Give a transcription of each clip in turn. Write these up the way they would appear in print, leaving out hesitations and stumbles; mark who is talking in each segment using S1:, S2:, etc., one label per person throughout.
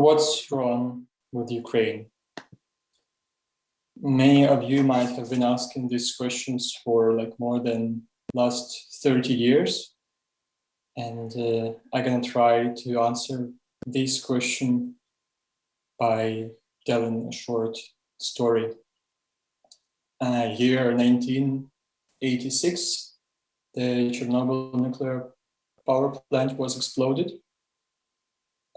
S1: What's wrong with Ukraine? Many of you might have been asking these questions for like more than last 30 years. And I'm gonna try to answer this question by telling a short story. Year 1986, the Chernobyl nuclear power plant was exploded.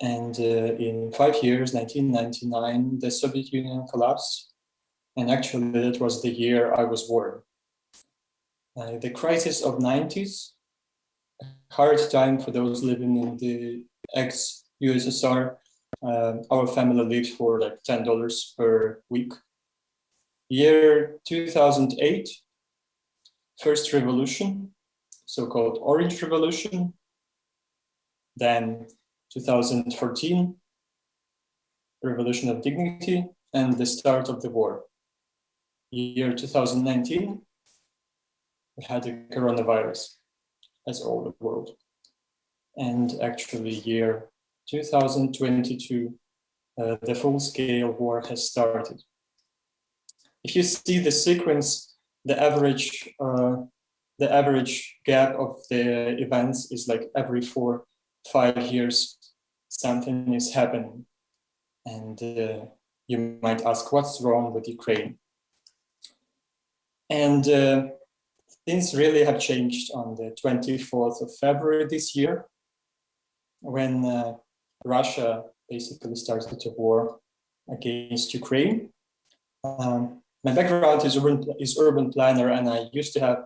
S1: And in 5 years, 1999, the Soviet Union collapsed. And actually, that was the year I was born. The crisis of 90s, a hard time for those living in the ex-USSR. Our family lived for like $10 per week. Year 2008, first revolution, so-called Orange Revolution. Then 2014, Revolution of Dignity, and the start of the war. Year 2019, we had the coronavirus, as all the world. And actually year 2022, the full-scale war has started. If you see the sequence, the average gap of the events is like every 4-5 years, something is happening. And you might ask, what's wrong with Ukraine? And things really have changed on the 24th of February this year, when Russia basically started a war against Ukraine. My background is urban planner, and I used to have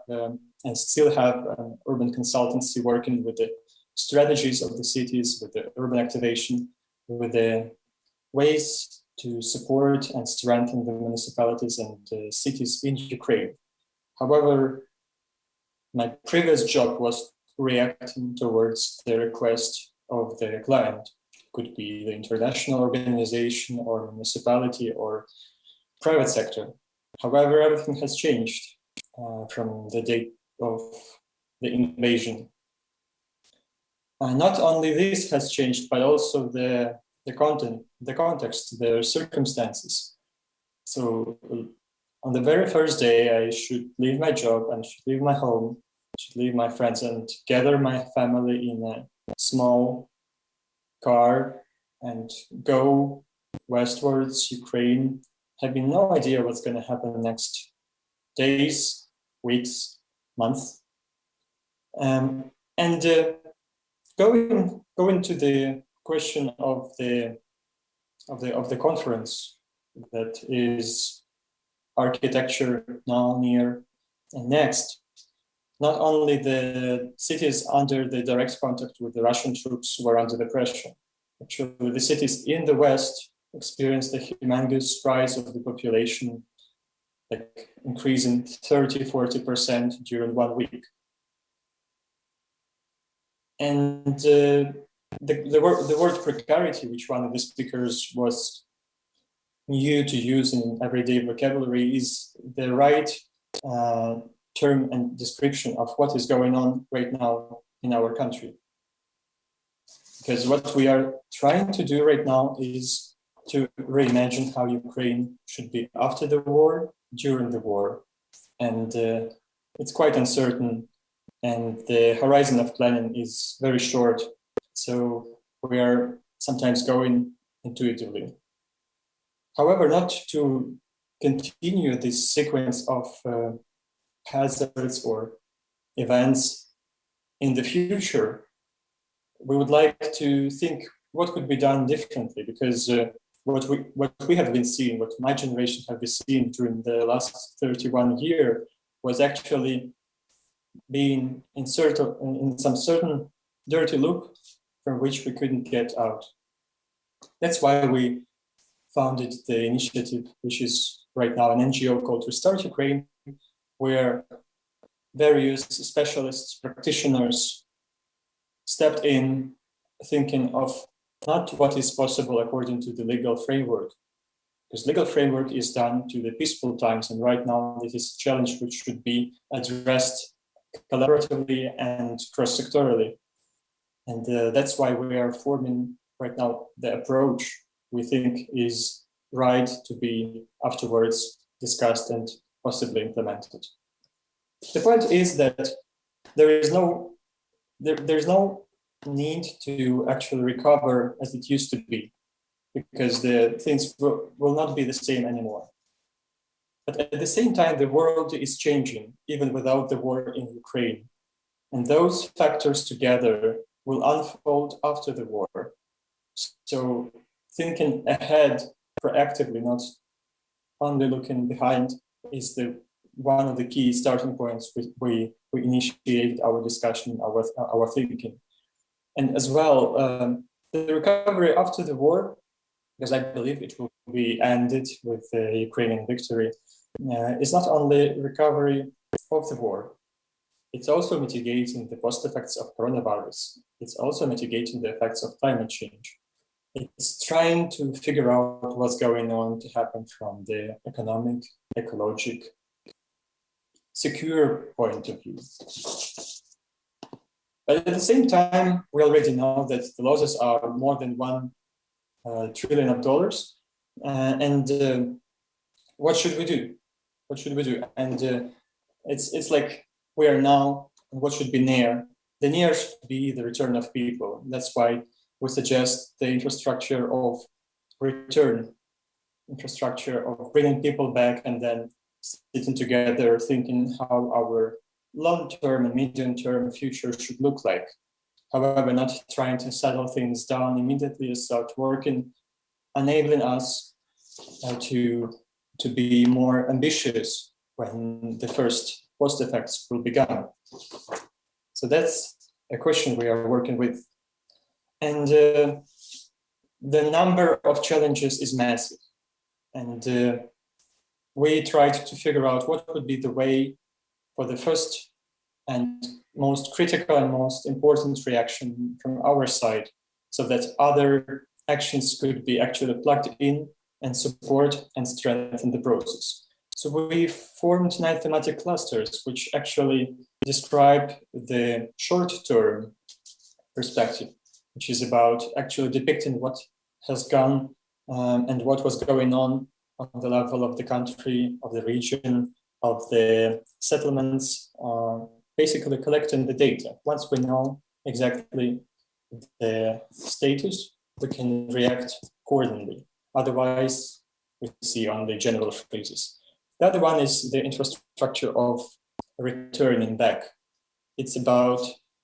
S1: and still have an urban consultancy working with the strategies of the cities, with the urban activation, with the ways to support and strengthen the municipalities and the cities in Ukraine. However, my previous job was reacting towards the request of the client. It could be the international organization or municipality or private sector. However, everything has changed from the date of the invasion. Not only this has changed, but also the content, the context, the circumstances. So on the very first day, I should leave my job and should leave my home, should leave my friends and gather my family in a small car and go westwards, Ukraine, having no idea what's going to happen next days, weeks, months. And going to the question of the conference, that is architecture now, near, and next. Not only the cities under the direct contact with the Russian troops were under the pressure. Actually, the cities in the West experienced a humongous rise of the population, like increasing 30-40% during 1 week. And the word precarity, which one of the speakers was new to use in everyday vocabulary, is the right term and description of what is going on right now in our country. Because what we are trying to do right now is to reimagine how Ukraine should be after the war, during the war. And it's quite uncertain, and the horizon of planning is very short. So we are sometimes going intuitively. However, not to continue this sequence of hazards or events in the future, we would like to think what could be done differently, because what we have been seeing, what my generation have been seeing during the last 31 years was actually being inserted in some certain dirty loop from which we couldn't get out. That's why we founded the initiative, which is right now an NGO called Restart Ukraine, where various specialists, practitioners stepped in, thinking of not what is possible according to the legal framework, because legal framework is done to the peaceful times, and right now this is a challenge which should be addressed collaboratively and cross-sectorally. And that's why we are forming right now the approach we think is right to be afterwards discussed and possibly implemented. The point is that there's no need to actually recover as it used to be, because the things will not be the same anymore. But at the same time, the world is changing, even without the war in Ukraine. And those factors together will unfold after the war. So thinking ahead proactively, not only looking behind, is one of the key starting points we initiated our discussion, our thinking. And as well, the recovery after the war, because I believe it will be ended with the Ukrainian victory, is not only recovery of the war, it's also mitigating the post-effects of coronavirus. It's also mitigating the effects of climate change. It's trying to figure out what's going on to happen from the economic, ecologic, secure point of view. But at the same time, we already know that the losses are more than $1 trillion. And what should we do? What should we do? And it's like we are now, and what should be near? The near should be the return of people. That's why we suggest the infrastructure of return, infrastructure of bringing people back and then sitting together, thinking how our long-term and medium-term future should look like. However, not trying to settle things down immediately and start working, enabling us to be more ambitious when the first post-effects will be gone. So that's a question we are working with. And the number of challenges is massive. And we tried to figure out what would be the way for the first and most critical and most important reaction from our side, so that other actions could be actually plugged in and support and strengthen the process. So we formed 9 thematic clusters, which actually describe the short-term perspective, which is about actually depicting what has gone and what was going on the level of the country, of the region, of the settlements, basically collecting the data. Once we know exactly the status, we can react accordingly. Otherwise, we see only general phrases. The other one is the infrastructure of returning back. It's about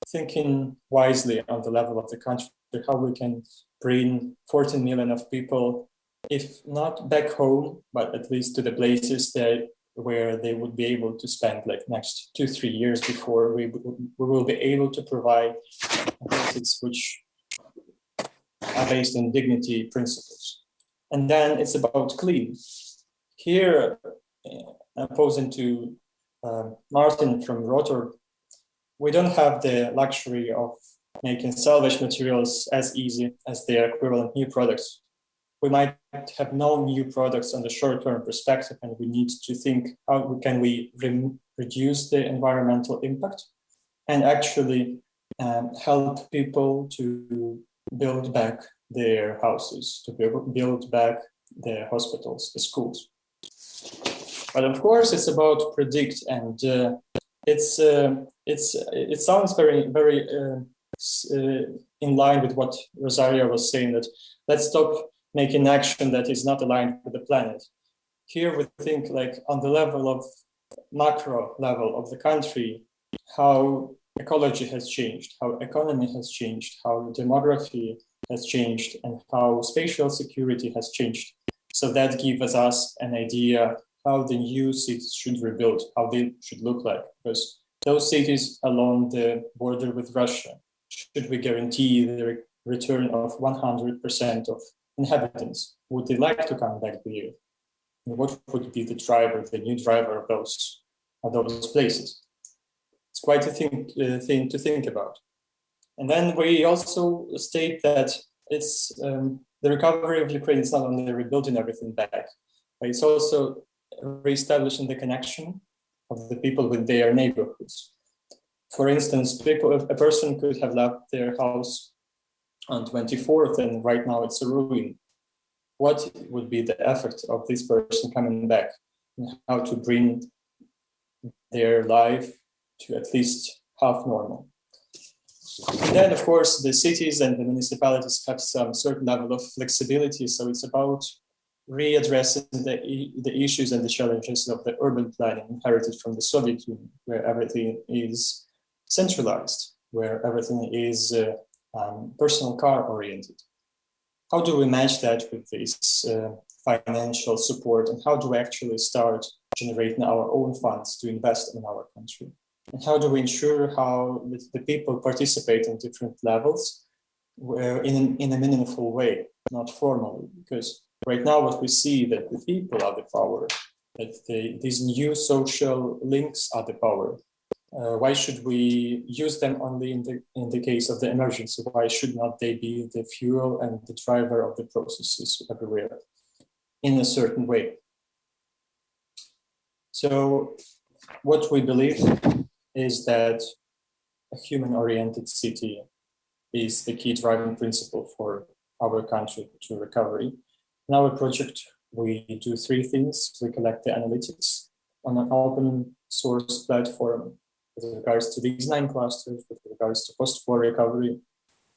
S1: thinking wisely on the level of the country, how we can bring 14 million of people, if not back home, but at least to the places where they would be able to spend like next 2-3 years before we will be able to provide places which are based on dignity principles. And then it's about clean. Here, opposing to Martin from Rotterdam, we don't have the luxury of making salvage materials as easy as their equivalent new products. We might have no new products on the short-term perspective, and we need to think how can we reduce the environmental impact and actually help people to build back their houses, to build back the hospitals, the schools. But of course, it's about predict, and it sounds very, very in line with what Rosaria was saying, that let's stop making action that is not aligned with the planet. Here we think like on the level of macro level of the country, how ecology has changed, how economy has changed, how demography has changed, and how spatial security has changed. So that gives us an idea how the new cities should rebuild, how they should look like, because those cities along the border with Russia, should we guarantee the return of 100% of inhabitants? Would they like to come back there? And what would be the driver, the new driver of those places? It's quite a thing to think about. And then we also state that it's the recovery of Ukraine is not only rebuilding everything back, but it's also reestablishing the connection of the people with their neighborhoods. For instance, a person could have left their house on 24th, and right now it's a ruin. what would be the effect of this person coming back, and how to bring their life to at least half normal. And then, of course, the cities and the municipalities have some certain level of flexibility. So it's about readdressing the issues and the challenges of the urban planning inherited from the Soviet Union, where everything is centralized, where everything is personal car oriented. How do we match that with this financial support, and how do we actually start generating our own funds to invest in our country? And how do we ensure how the people participate on different levels in a meaningful way, not formally? Because right now what we see that the people are the power, that these new social links are the power. Why should we use them only in the case of the emergency? Why should not they be the fuel and the driver of the processes everywhere in a certain way? So what we believe is that a human-oriented city is the key driving principle for our country to recovery. In our project, we do three things. We collect the analytics on an open source platform with regards to these 9 clusters, with regards to post-war recovery,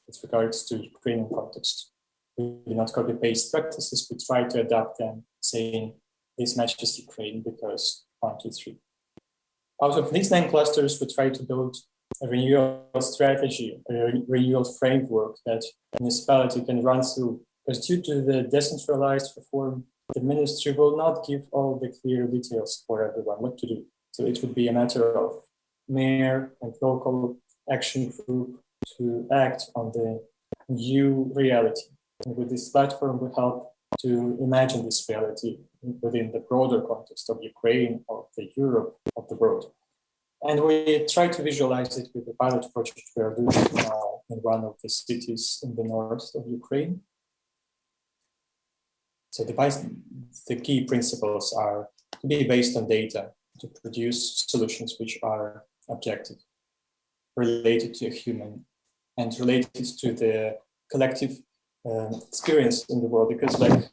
S1: with regards to Ukrainian context. We do not copy-paste practices, we try to adapt them, saying this matches Ukraine because 1, 2, 3. Out of these 9 clusters, we try to build a renewal strategy, a renewal framework that municipality can run through. Because due to the decentralized reform, the ministry will not give all the clear details for everyone what to do. So it would be a matter of mayor and local action group to act on the new reality. And with this platform, we help to imagine this reality within the broader context of Ukraine, of the Europe, of the world. And we try to visualize it with the pilot project we are doing now in one of the cities in the north of Ukraine. So the key principles are to be based on data, to produce solutions which are objective, related to a human, and related to the collective experience in the world. Because like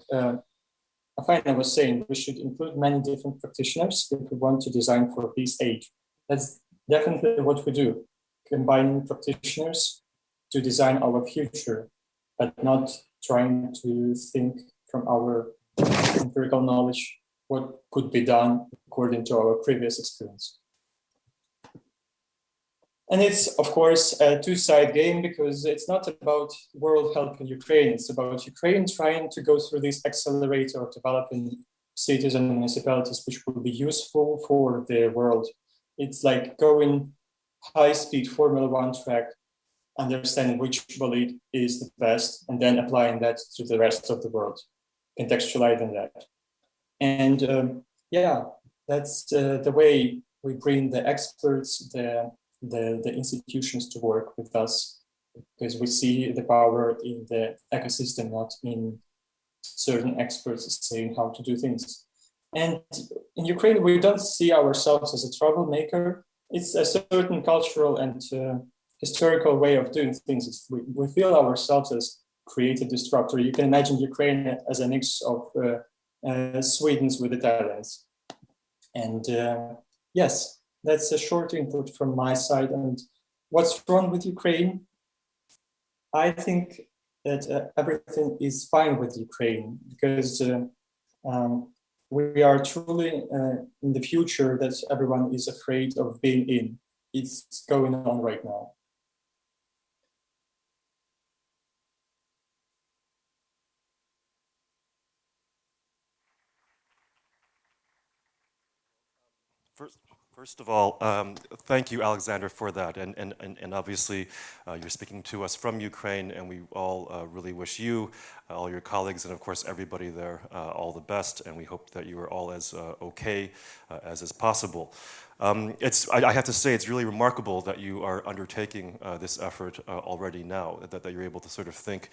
S1: Afina was saying, we should include many different practitioners if we want to design for this age. That's definitely what we do, combining practitioners to design our future, but not trying to think from our empirical knowledge what could be done according to our previous experience. And it's, of course, a two-side game, because it's not about world helping Ukraine. It's about Ukraine trying to go through this accelerator of developing cities and municipalities, which will be useful for the world. It's like going high-speed Formula One track, understanding which bolide is the best, and then applying that to the rest of the world, contextualizing that. And that's the way we bring the experts, the institutions to work with us, because we see the power in the ecosystem, not in certain experts saying how to do things. And in Ukraine, we don't see ourselves as a troublemaker. It's a certain cultural and historical way of doing things. We feel ourselves as creative disruptor. You can imagine Ukraine as a mix of Swedes with Italians. And yes, that's a short input from my side. And what's wrong with Ukraine? I think that everything is fine with Ukraine, because we are truly in the future that everyone is afraid of being in. It's going on right now.
S2: First of all, thank you, Alexander, for that. And obviously, you're speaking to us from Ukraine, and we all really wish you, all your colleagues, and of course everybody there, all the best. And we hope that you are all as okay as is possible. I have to say, it's really remarkable that you are undertaking this effort already now, that you're able to sort of think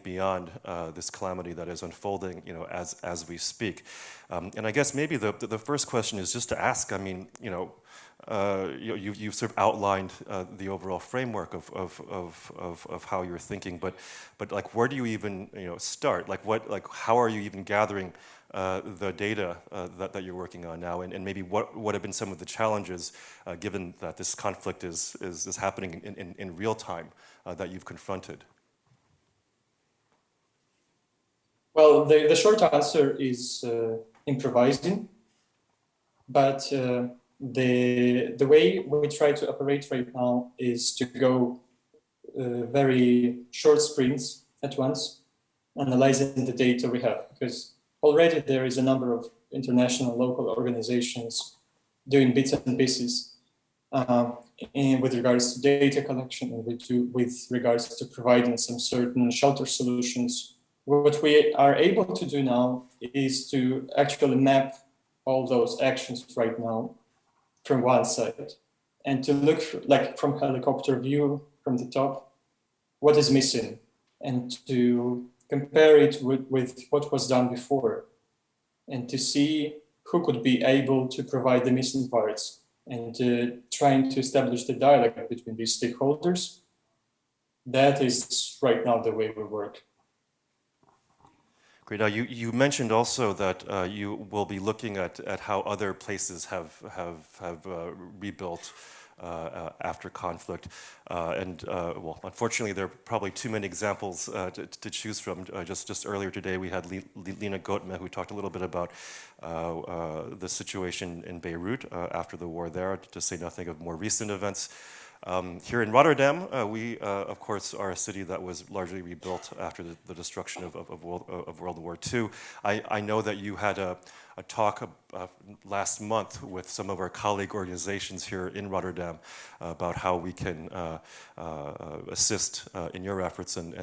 S2: beyond this calamity that is unfolding, as we speak. And I guess maybe the first question is just to ask, I mean, you've sort of outlined the overall framework of how you're thinking, but like where do you even start? Like how are you even gathering the data that you're working on now, and maybe what have been some of the challenges given that this conflict is happening in real time that you've confronted?
S1: Well, the short answer is improvising, but the way we try to operate right now is to go very short sprints at once, analyzing the data we have, because already there is a number of international local organizations doing bits and pieces with regards to data collection and with regards to providing some certain shelter solutions. What we are able to do now is to actually map all those actions right now from one side and to look like from helicopter view from the top, what is missing, and to compare it with what was done before, and to see who could be able to provide the missing parts, and trying to establish the dialogue between these stakeholders. That is right now the way we work.
S2: Great. Now, you mentioned also that you will be looking at how other places have rebuilt after conflict, well, unfortunately, there are probably too many examples to choose from. Just earlier today, we had Lina Gotme, who talked a little bit about the situation in Beirut after the war there, to say nothing of more recent events. Here in Rotterdam, we, of course, are a city that was largely rebuilt after the destruction of World War II. I know that you had a talk last month with some of our colleague organizations here in Rotterdam about how we can assist in your efforts, and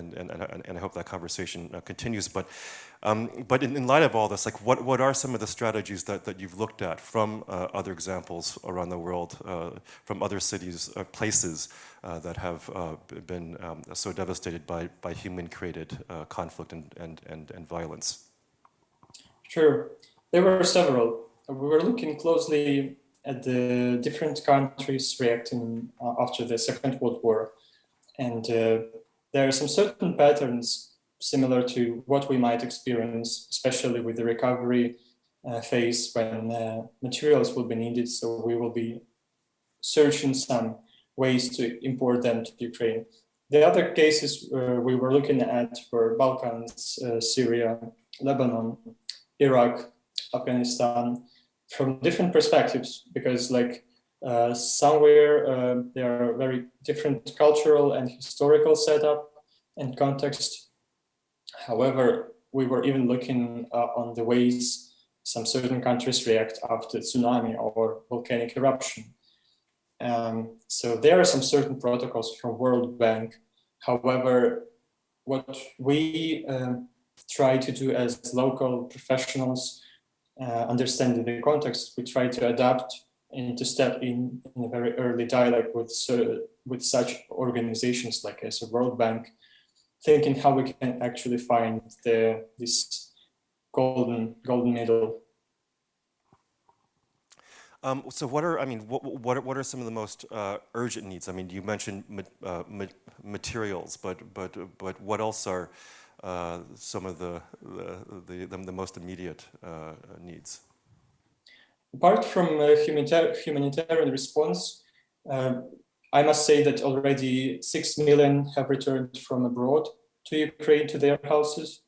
S2: I hope that conversation continues. But in light of all this, like what are some of the strategies that you've looked at from other examples around the world, from other cities, places that have been so devastated by human-created conflict and violence?
S1: Sure. There were several. We were looking closely at the different countries reacting after the Second World War. And there are some certain patterns similar to what we might experience, especially with the recovery phase when materials will be needed. So we will be searching some ways to import them to Ukraine. The other cases we were looking at were Balkans, Syria, Lebanon, Iraq, Afghanistan, from different perspectives, because like somewhere there are very different cultural and historical setup and context. However, we were even looking on the ways some certain countries react after tsunami or volcanic eruption. So there are some certain protocols from World Bank. However, what we try to do as local professionals, understanding the context, we try to adapt and to step in a very early dialogue with such organizations like as a World Bank, thinking how we can actually find this golden middle.
S2: So what are some of the most urgent needs? I mean, you mentioned materials, but what else are some of the most immediate needs?
S1: Apart from humanitarian response, I must say that already 6 million have returned from abroad to Ukraine, to their houses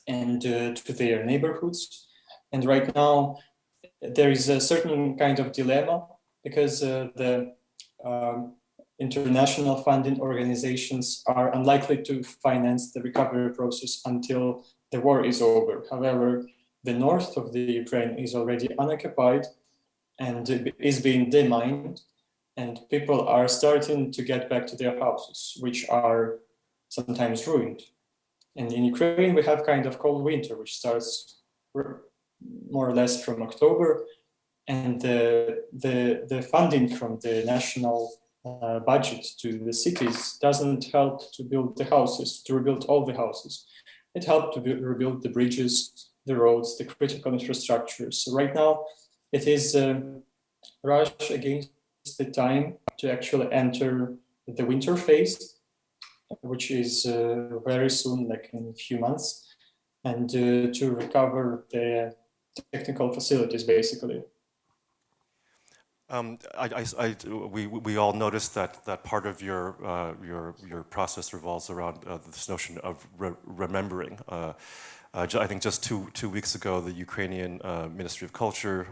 S1: and to their neighborhoods. And right now, there is a certain kind of dilemma because the international funding organizations are unlikely to finance the recovery process until the war is over. However, the north of the Ukraine is already unoccupied and is being demined, and people are starting to get back to their houses, which are sometimes ruined. And in Ukraine, we have kind of cold winter, which starts more or less from October, and the funding from the national budget to the cities doesn't help to build the houses, to rebuild all the houses. It helped to rebuild the bridges, the roads, the critical infrastructure. So right now, it is a rush against the time to actually enter the winter phase, which is very soon, like in a few months, and to recover the technical facilities, basically.
S2: We all noticed that part of your process revolves around this notion of remembering. I think just two weeks ago, the Ukrainian Ministry of Culture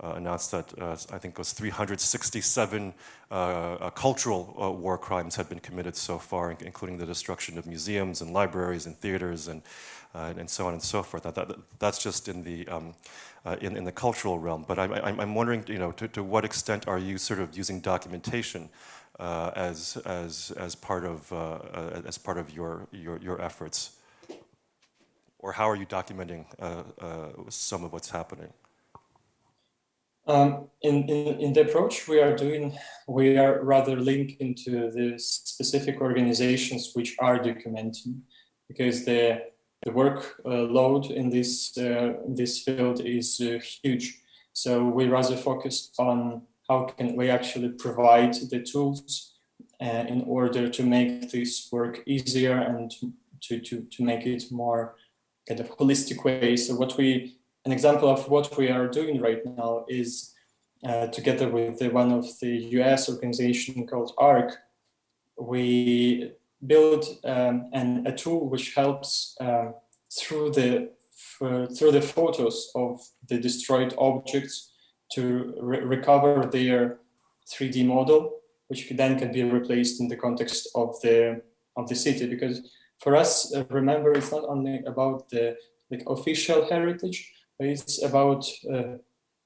S2: announced that I think it was 367 cultural war crimes had been committed so far, including the destruction of museums and libraries and theaters and so on and so forth. That's just in the cultural realm. But I'm wondering, to what extent are you sort of using documentation as part of your efforts? Or how are you documenting some of what's happening?
S1: In the approach we are rather linking to the specific organizations which are documenting, because the workload in this field is huge. So we rather focus on how can we actually provide the tools in order to make this work easier and to make it more kind of holistic way. So an example of what we are doing right now is together with one of the US organization called ARC, we build a tool which helps through the photos of the destroyed objects to recover their 3D model, which then can be replaced in the context of the city. Because for us, remember, it's not only about the official heritage, but it's about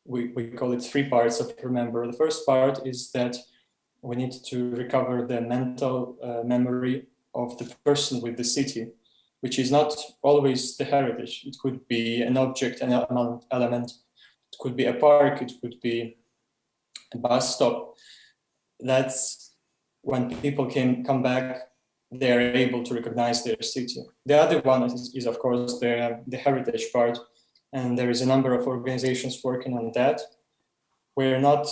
S1: we call it 3 parts of remember. The first part is that we need to recover the mental memory of the person with the city, which is not always the heritage. It could be an object, an element. It could be a park. It could be a bus stop. That's when people come back, they are able to recognize their city. The other one is of course, the heritage part. And there is a number of organizations working on that. We're not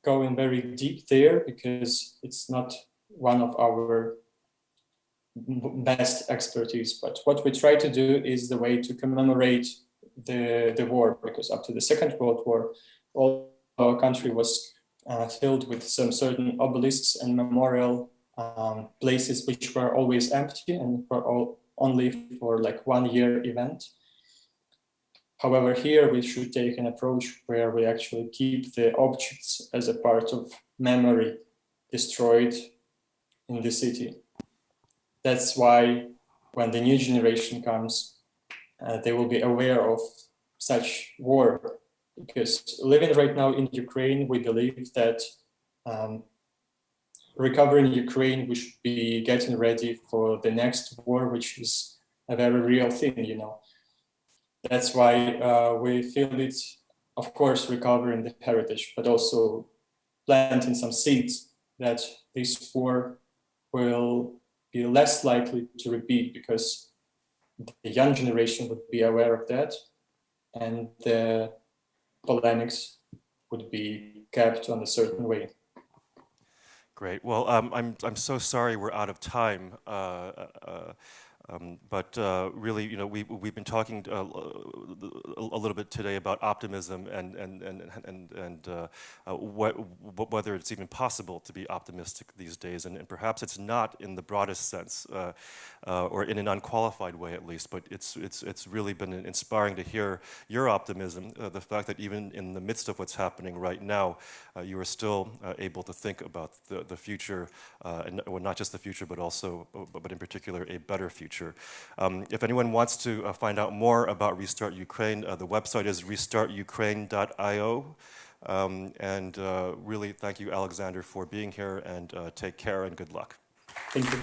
S1: going very deep there because it's not one of our best expertise. But what we try to do is the way to commemorate the war, because up to the Second World War, all our country was filled with some certain obelisks and memorial places which were always empty and were only for like 1 year event. However, here we should take an approach where we actually keep the objects as a part of memory destroyed in the city. That's why when the new generation comes, they will be aware of such war. Because living right now in Ukraine, we believe that recovering Ukraine, we should be getting ready for the next war, which is a very real thing, That's why we feel it, of course, recovering the heritage, but also planting some seeds that this war will be less likely to repeat, because the young generation would be aware of that, and the polemics would be kept on a certain way.
S2: Great. Well, I'm so sorry we're out of time. But really, we've been talking a little bit today about optimism and whether it's even possible to be optimistic these days, and perhaps it's not in the broadest sense, or in an unqualified way at least. But it's really been inspiring to hear your optimism, the fact that even in the midst of what's happening right now, you are still able to think about the future, and well, not just the future, but also, but in particular, a better future. If anyone wants to find out more about Restart Ukraine, the website is restartukraine.io. And really, thank you, Alexander, for being here, and take care and good luck.
S1: Thank you.